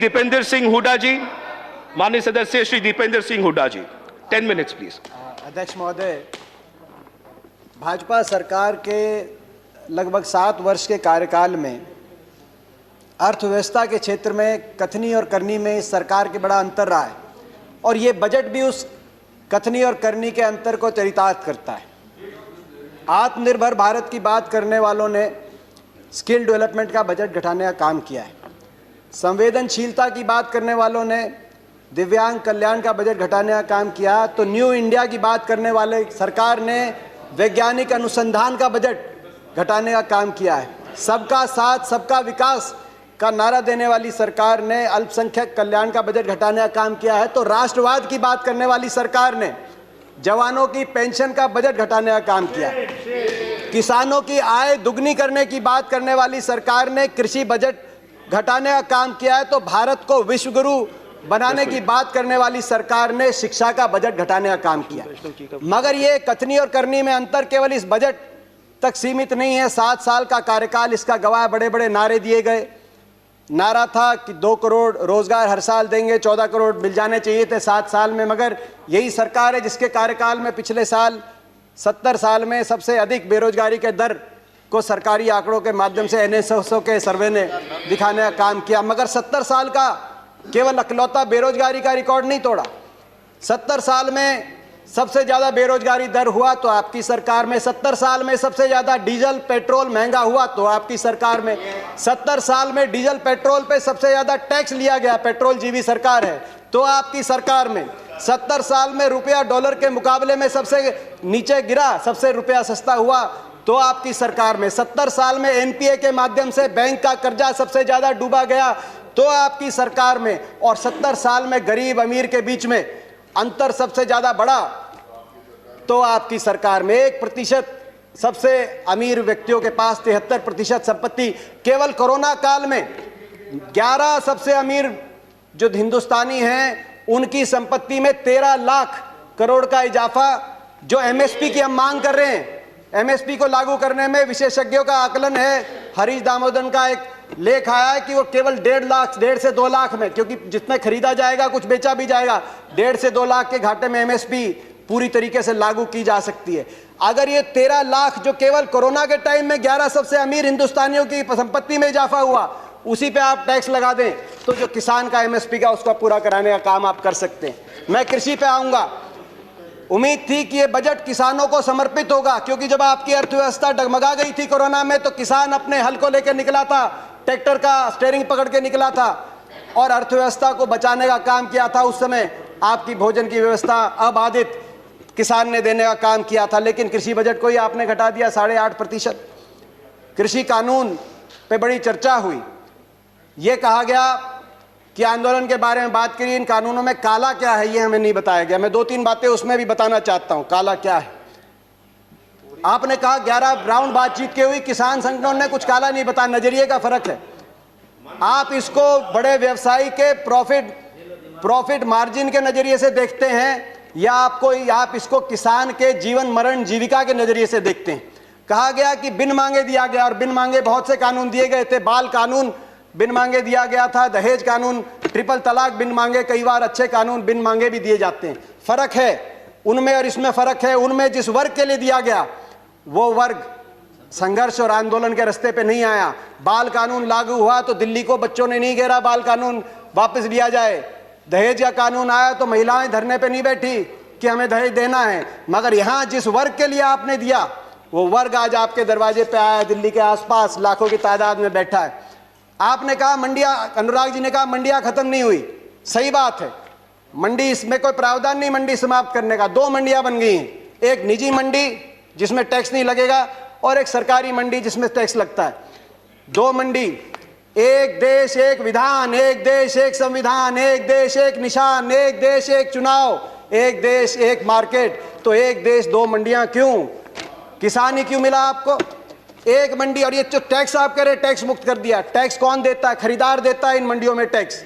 दीपेंद्र सिंह हुड्डा जी, माननीय सदस्य श्री दीपेंद्र सिंह हुड्डा जी, 10 minutes please. अध्यक्ष महोदय, भाजपा सरकार के लगभग 7 वर्ष के कार्यकाल में अर्थव्यवस्था के क्षेत्र में कथनी और करनी में इस सरकार के बड़ा अंतर रहा है और ये बजट भी उस कथनी और करनी के अंतर को चरितार्थ करता है। आत्मनिर्भर भारत की बात करने वालों ने स्किल डेवलपमेंट का बजट घटाने का काम किया है। संवेदनशीलता की बात करने वालों ने दिव्यांग कल्याण का बजट घटाने का काम किया, तो न्यू इंडिया की बात करने वाले सरकार ने वैज्ञानिक अनुसंधान का बजट घटाने का काम किया है। सबका साथ सबका विकास का नारा देने वाली सरकार ने अल्पसंख्यक कल्याण का बजट घटाने का काम किया है। तो राष्ट्रवाद की बात करने वाली सरकार ने जवानों की पेंशन का बजट घटाने का काम किया। किसानों की आय दुगनी करने की बात करने वाली सरकार ने कृषि बजट घटाने का काम किया है। तो भारत को विश्व गुरु बनाने की बात करने वाली सरकार ने शिक्षा का बजट घटाने का काम किया। मगर ये कथनी और करनी में अंतर केवल इस बजट तक सीमित नहीं है। 7 साल का कार्यकाल इसका गवाह। बड़े बड़े नारे दिए गए। नारा था कि 2 करोड़ रोजगार हर साल देंगे, 14 करोड़ मिल जाने चाहिए थे 7 साल में। मगर यही सरकार है जिसके कार्यकाल में पिछले साल 70 साल में सबसे अधिक बेरोजगारी के दर को सरकारी आंकड़ों के माध्यम से NSSO के सर्वे ने दिखाने का काम किया। मगर 70 साल का केवल अकलौता बेरोजगारी का रिकॉर्ड नहीं तोड़ा। 70 साल में सबसे ज़्यादा बेरोजगारी दर हुआ तो आपकी सरकार में। 70 साल में सबसे ज़्यादा डीजल पेट्रोल महंगा हुआ तो आपकी सरकार में। 70 साल में डीजल पेट्रोल पे सबसे ज़्यादा टैक्स लिया गया, पेट्रोल जीवी सरकार है, तो आपकी सरकार में। 70 साल में रुपया डॉलर के मुकाबले में सबसे नीचे गिरा, सबसे रुपया सस्ता हुआ तो आपकी सरकार में। 70 साल में NPA के माध्यम से बैंक का कर्जा सबसे ज़्यादा डूबा गया तो आपकी सरकार में। और 70 साल में गरीब अमीर के बीच में अंतर सबसे ज़्यादा बढ़ा तो आपकी सरकार में। 1% सबसे अमीर व्यक्तियों के पास 73% संपत्ति। केवल कोरोना काल में 11 सबसे अमीर जो हिंदुस्तानी हैं उनकी संपत्ति में 13 लाख करोड़ का इजाफा। जो MSP की हम मांग कर रहे हैं, MSP को लागू करने में विशेषज्ञों का आकलन है, हरीश दामोदरन का एक लेख आया है कि वो केवल 1.5 से 2 लाख में, क्योंकि जितने खरीदा जाएगा कुछ बेचा भी जाएगा, 1.5 से 2 लाख के घाटे में MSP पूरी तरीके से लागू की जा सकती है। अगर ये 13 लाख जो केवल कोरोना के टाइम में 11 सबसे अमीर हिंदुस्तानियों की संपत्ति में इजाफा हुआ, उसी पे आप टैक्स लगा दें तो जो किसान का MSP का उसका पूरा कराने का काम आप कर सकते हैं। मैं कृषि पे आऊंगा। उम्मीद थी कि ये बजट किसानों को समर्पित होगा, क्योंकि जब आपकी अर्थव्यवस्था डगमगा गई थी कोरोना में तो किसान अपने हल को लेकर निकला था, ट्रैक्टर का स्टीयरिंग पकड़ के निकला था और अर्थव्यवस्था को बचाने का काम किया था। उस समय आपकी भोजन की व्यवस्था अबाधित किसान ने देने का काम किया था। लेकिन कृषि बजट को ही आपने घटा दिया 8.5%। कृषि कानून पे बड़ी चर्चा हुई। ये कहा गया कि आंदोलन के बारे में बात करिए, इन कानूनों में काला क्या है ये हमें नहीं बताया गया। मैं 2-3 बातें उसमें भी बताना चाहता हूं, काला क्या है। आपने कहा 11 राउंड बातचीत की हुई, किसान संगठनों ने कुछ काला नहीं बताया। नजरिए का फर्क है। आप इसको बड़े व्यवसायी के प्रॉफिट मार्जिन के नजरिए से देखते हैं या आप इसको किसान के जीवन मरण जीविका के नजरिए से देखते हैं। कहा गया कि बिन मांगे दिया गया, और बिन मांगे बहुत से कानून दिए गए थे। बाल कानून बिन मांगे दिया गया था, दहेज कानून, ट्रिपल तलाक बिन मांगे, कई बार अच्छे कानून बिन मांगे भी दिए जाते हैं। फर्क है उनमें और इसमें फर्क है। उनमें जिस वर्ग के लिए दिया गया वो वर्ग संघर्ष और आंदोलन के रास्ते पे नहीं आया। बाल कानून लागू हुआ तो दिल्ली को बच्चों ने नहीं घेरा बाल कानून वापस लिया जाए। दहेज का कानून आया तो महिलाएं धरने पे नहीं बैठी कि हमें दहेज देना है। मगर यहाँ जिस वर्ग के लिए आपने दिया वो वर्ग आज आपके दरवाजे पे आया, दिल्ली के आसपास लाखों की तादाद में बैठा है। आपने कहा मंडियां, अनुराग जी ने कहा मंडियां खत्म नहीं हुई। सही बात है, मंडी इसमें कोई प्रावधान नहीं मंडी समाप्त करने का। 2 मंडियां बन गई हैं, एक निजी मंडी जिसमें टैक्स नहीं लगेगा और एक सरकारी मंडी जिसमें टैक्स लगता है। 2 मंडी, एक देश एक विधान, एक देश एक संविधान, एक देश एक निशान, एक देश एक चुनाव, एक देश एक मार्केट। तो एक देश 2 मंडियां क्यों? किसान ही क्यों मिला आपको? एक मंडी। और ये जो टैक्स आप कह रहे टैक्स मुक्त कर दिया, टैक्स कौन देता है? खरीदार देता है इन मंडियों में टैक्स,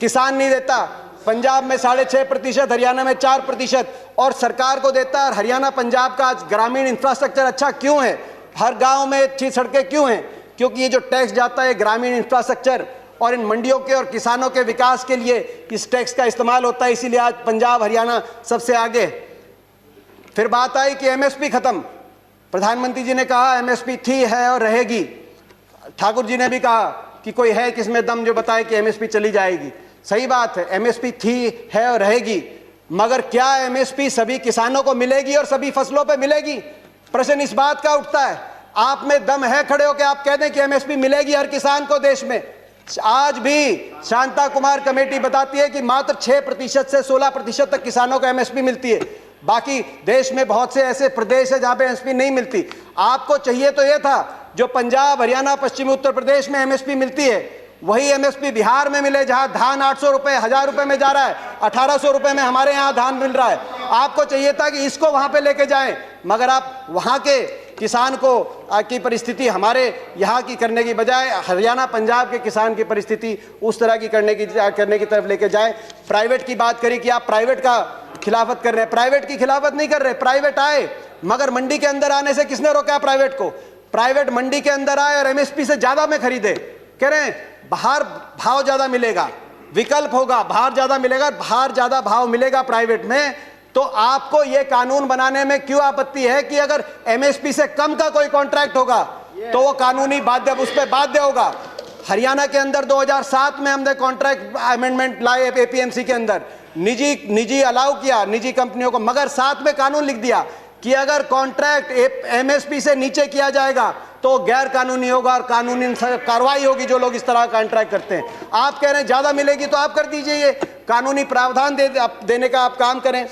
किसान नहीं देता। पंजाब में 6.5%, हरियाणा में 4% और सरकार को देता है। और हरियाणा पंजाब का ग्रामीण इंफ्रास्ट्रक्चर अच्छा क्यों है? हर गांव में अच्छी सड़कें क्यों हैं? क्योंकि ये जो टैक्स जाता है ग्रामीण इंफ्रास्ट्रक्चर और इन मंडियों के और किसानों के विकास के लिए इस टैक्स का इस्तेमाल होता है, इसीलिए आज पंजाब हरियाणा सबसे आगे। फिर बात आई कि एमएसपी खत्म। प्रधानमंत्री जी ने कहा एमएसपी थी, है और रहेगी। ठाकुर जी ने भी कहा कि कोई है किसमें दम जो बताए कि एमएसपी चली जाएगी। सही बात है, एमएसपी थी, है और रहेगी, मगर क्या एमएसपी सभी किसानों को मिलेगी और सभी फसलों पे मिलेगी? प्रश्न इस बात का उठता है। आप में दम है खड़े होकर आप कह दें कि एमएसपी मिलेगी हर किसान को देश में? आज भी शांता कुमार कमेटी बताती है कि मात्र 6% से 16% तक किसानों को एमएसपी मिलती है। बाकी देश में बहुत से ऐसे प्रदेश है जहां पे एमएसपी नहीं मिलती। आपको चाहिए तो यह था जो पंजाब हरियाणा पश्चिमी उत्तर प्रदेश में एमएसपी मिलती है वही एमएसपी बिहार में मिले, जहां धान 800 रुपए 1000 रुपए में जा रहा है, 1800 रुपए में हमारे यहां धान मिल रहा है। आपको चाहिए था कि इसको वहां पे लेके जाएं, मगर आप वहां के किसान को की परिस्थिति हमारे यहाँ की करने की बजाय हरियाणा पंजाब के किसान की परिस्थिति उस तरह की करने की तरफ लेके जाएं। प्राइवेट की बात करी कि आप प्राइवेट का खिलाफत कर रहे हैं। प्राइवेट की खिलाफत नहीं कर रहे, प्राइवेट आए, मगर मंडी के अंदर आने से किसने रोका प्राइवेट को? प्राइवेट मंडी के अंदर आए और एमएसपी से ज्यादा में खरीदे। कह रहे हैं बाहर भाव ज्यादा मिलेगा, विकल्प होगा, बाहर ज्यादा मिलेगा, बाहर ज्यादा भाव मिलेगा प्राइवेट में। तो आपको यह कानून बनाने में क्यों आपत्ति है कि अगर एमएसपी से कम का कोई कॉन्ट्रैक्ट होगा तो वो कानूनी बाध्य, उस पर बाध्य होगा। हरियाणा के अंदर 2007 में हमने कॉन्ट्रैक्ट अमेंडमेंट लाए एपीएमसी के अंदर, निजी अलाउ किया निजी कंपनियों को, मगर साथ में कानून लिख दिया कि अगर कॉन्ट्रैक्ट एमएसपी से नीचे किया जाएगा तो गैर कानूनी होगा और कानूनी कार्रवाई होगी जो लोग इस तरह का कॉन्ट्रैक्ट करते हैं। आप कह रहे हैं ज्यादा मिलेगी तो आप कर दीजिए, ये कानूनी प्रावधान देने का आप काम करें।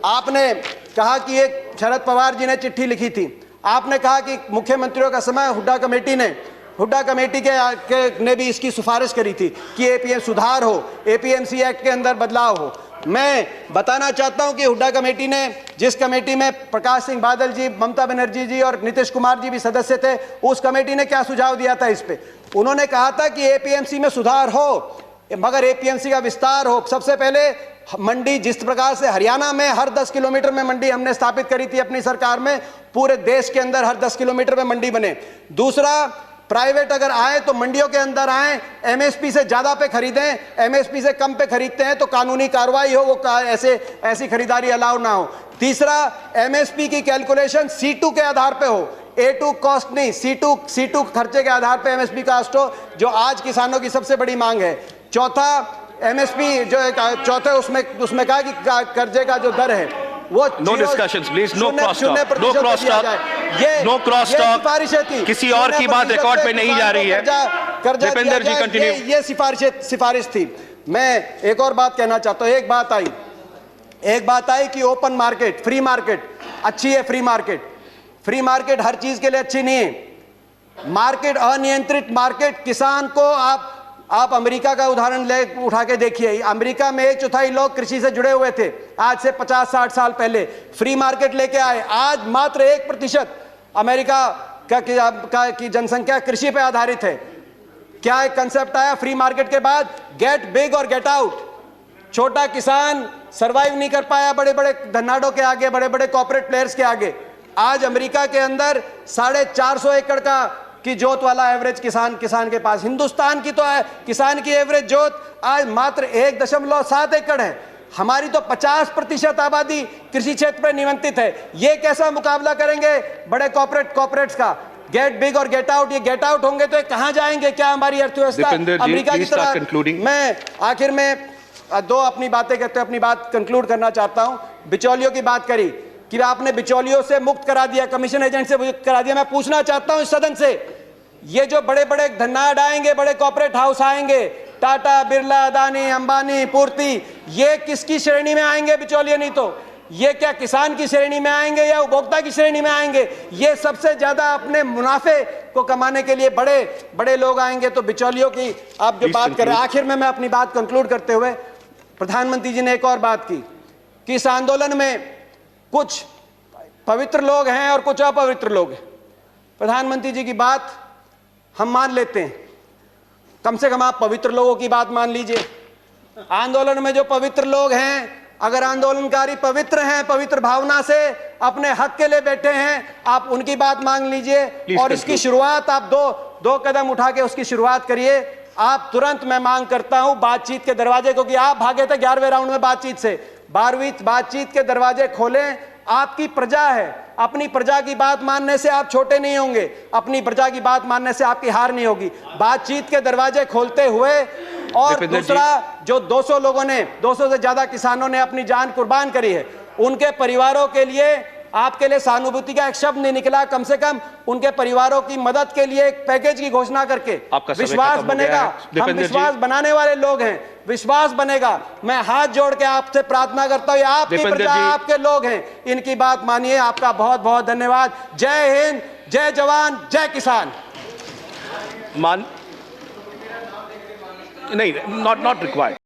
आपने कहा कि एक शरद पवार जी ने चिट्ठी लिखी थी, आपने कहा कि मुख्यमंत्रियों का समय हुड्डा कमेटी ने भी इसकी सिफारिश करी थी कि एपीएम सुधार हो, एपीएमसी एक्ट के अंदर बदलाव हो। मैं बताना चाहता हूं कि हुड्डा कमेटी ने, जिस कमेटी में प्रकाश सिंह बादल जी, ममता बनर्जी जी और नीतीश कुमार जी भी सदस्य थे, उस कमेटी ने क्या सुझाव दिया था इस पे? उन्होंने कहा था कि एपीएमसी में सुधार हो मगर एपीएमसी का विस्तार हो। सबसे पहले मंडी, जिस प्रकार से हरियाणा में हर 10 किलोमीटर में मंडी हमने स्थापित करी थी अपनी सरकार में, पूरे देश के अंदर हर 10 किलोमीटर में मंडी बने। दूसरा, प्राइवेट अगर आए तो मंडियों के अंदर आए, एमएसपी से ज्यादा पे खरीदें, एमएसपी से कम पे खरीदते हैं तो कानूनी कार्रवाई हो, वो ऐसी खरीदारी अलाउ ना हो। तीसरा, एमएसपी की कैलकुलेशन C2 के आधार पे हो, A2 कॉस्ट नहीं, C2 खर्चे के आधार पे एमएसपी कॉस्ट हो, जो आज किसानों की सबसे बड़ी मांग है। चौथा, एमएसपी जो चौथे उसमें कहा कि कर्जे का जो दर है वो no discussions please, no cross talk, no cross talk, no cross talk. किसी और की बात रिकॉर्ड पे नहीं जा रही है। दीपेंद्र जी कंटिन्यू। ये सिफारिश थी। मैं एक और बात कहना चाहता हूं। एक बात आई कि ओपन मार्केट, फ्री मार्केट अच्छी है। फ्री मार्केट हर चीज के लिए अच्छी नहीं है। मार्केट, अनियंत्रित मार्केट, किसान को आप अमेरिका का उदाहरण उठा के देखिए। अमेरिका में 1/4 लोग कृषि से जुड़े हुए थे आज से 50-60 साल पहले। फ्री मार्केट लेके आए, आज मात्र 1% अमेरिका की जनसंख्या कृषि पे आधारित है। क्या एक कंसेप्ट आया फ्री मार्केट के बाद? गेट बिग और गेट आउट। छोटा किसान सरवाइव नहीं कर पाया बड़े बड़े धन्नाडों के आगे, बड़े बड़े कॉर्पोरेट प्लेयर्स के आगे। आज अमेरिका के अंदर 450 एकड़ की जोत वाला एवरेज किसान के पास, हिंदुस्तान की तो किसान की एवरेज जोत आज मात्र 1.7 एकड़ है। हमारी तो 50% आबादी कृषि क्षेत्र पर निमंत्रित है। ये कैसा मुकाबला करेंगे बड़े कॉर्पोरेट्स का? गेट बिग और गेट आउट, ये गेट आउट होंगे तो कहां जाएंगे? क्या हमारी अर्थव्यवस्था अमेरिका की तरह? मैं आखिर में दो अपनी बातें कहते हुए अपनी बात कंक्लूड करना चाहता हूं। बिचौलियों की बात करी कि आपने बिचौलियों से मुक्त करा दिया, कमीशन एजेंट से मुक्त करा दिया। मैं पूछना चाहता हूं इस सदन से, ये जो बड़े बड़े धन्नाड आएंगे, बड़े कॉर्पोरेट हाउस आएंगे, टाटा, बिरला, अदानी, अंबानी, पूर्ति, ये किसकी श्रेणी में आएंगे? बिचौलिए नहीं तो ये क्या किसान की श्रेणी में आएंगे या उपभोक्ता की श्रेणी में आएंगे? ये सबसे ज्यादा अपने मुनाफे को कमाने के लिए बड़े बड़े लोग आएंगे। तो बिचौलियों की आप जो बात कर रहे हैं, आखिर में मैं अपनी बात कंक्लूड करते हुए, प्रधानमंत्री जी ने एक और बात की कि इस आंदोलन में कुछ पवित्र लोग हैं और कुछ अपवित्र लोग हैं। प्रधानमंत्री जी की बात हम मान लेते हैं, कम से कम आप पवित्र लोगों की बात मान लीजिए। आंदोलन में जो पवित्र लोग हैं, अगर आंदोलनकारी पवित्र हैं, पवित्र भावना से अपने हक के लिए बैठे हैं, आप उनकी बात मान लीजिए और इसकी शुरुआत आप दो कदम उठा के उसकी शुरुआत करिए। आप तुरंत, मैं मांग करता हूं बातचीत के दरवाजे, क्योंकि आप भागे थे 11वें राउंड में बातचीत से, 12वीं बातचीत के दरवाजे खोलें। आपकी प्रजा है, अपनी प्रजा की बात मानने से आप छोटे नहीं होंगे, अपनी प्रजा की बात मानने से आपकी हार नहीं होगी। बातचीत के दरवाजे खोलते हुए, और दूसरा, जो 200 लोगों ने, 200 से ज्यादा किसानों ने अपनी जान कुर्बान करी है, उनके परिवारों के लिए आपके लिए सहानुभूति का एक शब्द नहीं निकला। कम से कम उनके परिवारों की मदद के लिए एक पैकेज की घोषणा करके विश्वास बनेगा। हम विश्वास बनाने वाले लोग हैं, विश्वास बनेगा। मैं हाथ जोड़ के आपसे प्रार्थना करता हूं, आपकी प्रजा, आपके लोग हैं, इनकी बात मानिए। आपका बहुत बहुत धन्यवाद। जय हिंद, जय जवान, जय किसान। नहीं, नॉट रिक्वायर्ड।